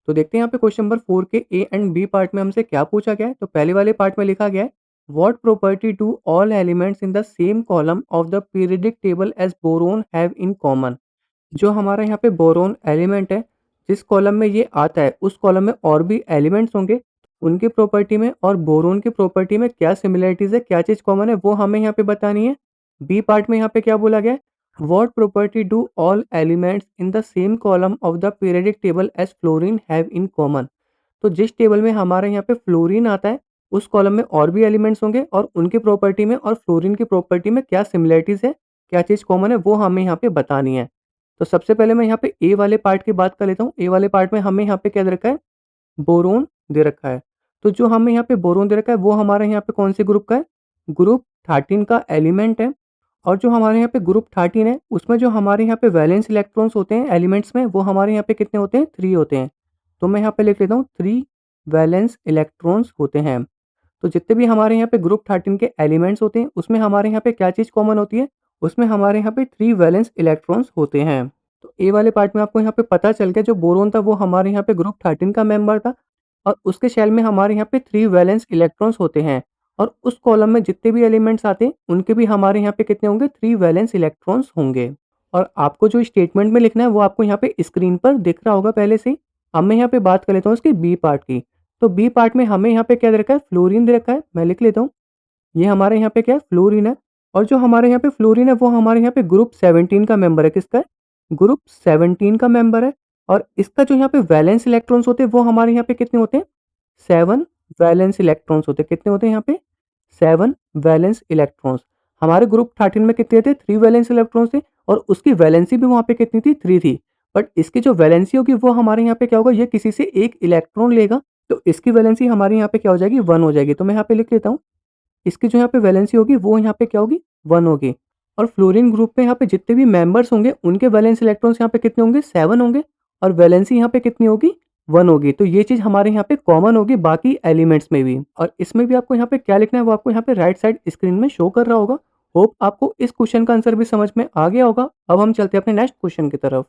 तो देखते हैं यहाँ पे क्वेश्चन नंबर 4 के ए एंड बी पार्ट में हमसे क्या पूछा गया है। तो पहले वाले पार्ट में लिखा गया है what property do all elements in the same column of the periodic table as boron have in common. जो हमारा यहाँ पे बोरोन एलिमेंट है, जिस कॉलम में ये आता है उस कॉलम में और भी एलिमेंट्स होंगे, उनकी प्रॉपर्टी में और बोरोन की प्रॉपर्टी में क्या सिमिलरिटीज़ है, क्या चीज़ कॉमन है, वो हमें यहाँ पे बतानी है। बी पार्ट में यहाँ पे क्या बोला गया है, what property do all elements in the same column of the periodic table as fluorine have in common. तो जिस टेबल में हमारे यहाँ पे फ्लोरीन आता है, उस कॉलम में और भी एलिमेंट्स होंगे और उनकी प्रॉपर्टी में और फ्लोरीन की प्रॉपर्टी में क्या सिमिलरिटीज़ है, क्या चीज़ कॉमन है, वो हमें यहाँ पे बतानी है। तो सबसे पहले मैं यहाँ पे ए वाले पार्ट की बात कर लेता हूँ। ए वाले पार्ट में हमें यहाँ पे क्या दे रखा है, बोरोन दे रखा है। तो जो हमें यहाँ पे बोरोन दे रखा है वो हमारे यहाँ पे कौन से ग्रुप का है, ग्रुप 13 का एलिमेंट है। और जो हमारे यहाँ पे ग्रुप 13 है उसमें जो हमारे यहाँ पे वैलेंस इलेक्ट्रॉन्स होते हैं एलिमेंट्स में, वो हमारे यहाँ पे कितने होते हैं, 3 होते हैं। तो मैं यहाँ पे लिख लेता हूँ 3 वैलेंस इलेक्ट्रॉन्स होते हैं। तो जितने भी हमारे यहाँ पे ग्रुप 13 के एलिमेंट्स होते हैं उसमें हमारे यहाँ पे क्या चीज़ कॉमन होती है, उसमें हमारे यहाँ पे 3 वैलेंस इलेक्ट्रॉन्स होते हैं। तो ए वाले पार्ट में आपको यहाँ पे पता चल गया, जो बोरोन था वो हमारे यहाँ पे ग्रुप 13 का मेंबर था और उसके शेल में हमारे यहाँ पे 3 वैलेंस इलेक्ट्रॉन्स होते हैं। और उस कॉलम में जितने भी एलिमेंट्स आते हैं उनके भी हमारे यहाँ पे कितने होंगे, 3 वैलेंस इलेक्ट्रॉन्स होंगे। और आपको जो स्टेटमेंट में लिखना है वो आपको यहाँ पे स्क्रीन पर दिख रहा होगा पहले से ही। अब मैं यहाँ पे बात कर लेता हूँ इसके बी पार्ट की। तो बी पार्ट में हमें यहाँ पे क्या दे रखा है, फ्लोरीन दे रखा है। मैं लिख लेता हूँ, ये हमारे यहाँ पे क्या है, फ्लोरीन है। और जो हमारे यहाँ पे फ्लोरीन है वो हमारे यहाँ पे ग्रुप 17 का मेंबर है। किसका है, ग्रुप 17 का मेंबर है। और इसका जो यहाँ पे वैलेंस इलेक्ट्रॉन्स होते हैं वो हमारे यहाँ पे कितने होते हैं, 7 वैलेंस इलेक्ट्रॉन्स होते हैं। कितने होते हैं यहाँ पे, 7 वैलेंस इलेक्ट्रॉन्स। हमारे ग्रुप 13 में कितने थे, 3 वैलेंस इलेक्ट्रॉन्स थे और उसकी वैलेंसी भी वहाँ पे कितनी थी, 3 थी। बट इसकी जो वैलेंसी होगी वो हमारे यहाँ पे क्या होगा, ये किसी से एक इलेक्ट्रॉन लेगा तो इसकी वैलेंसी हमारे यहाँ पे क्या हो जाएगी, 1 हो जाएगी। तो मैं यहाँ पे लिख लेता हूँ, इसकी जो यहाँ पे वैलेंसी होगी वो यहाँ पे क्या होगी, 1 होगी। और फ्लोरीन ग्रुप में यहाँ पे जितने भी मेंबर्स होंगे उनके वैलेंस इलेक्ट्रॉन्स यहाँ पे कितने होंगे, 7 होंगे। और वैलेंसी यहाँ पे कितनी होगी, 1 होगी। तो ये चीज़ हमारे यहाँ पे कॉमन होगी बाकी एलिमेंट्स में भी। और इसमें भी आपको यहाँ पे क्या लिखना है वो आपको यहाँ पे राइट साइड स्क्रीन में शो कर रहा होगा। होप आपको इस क्वेश्चन का आंसर भी समझ में आ गया होगा। अब हम चलते हैं अपने नेक्स्ट क्वेश्चन की तरफ।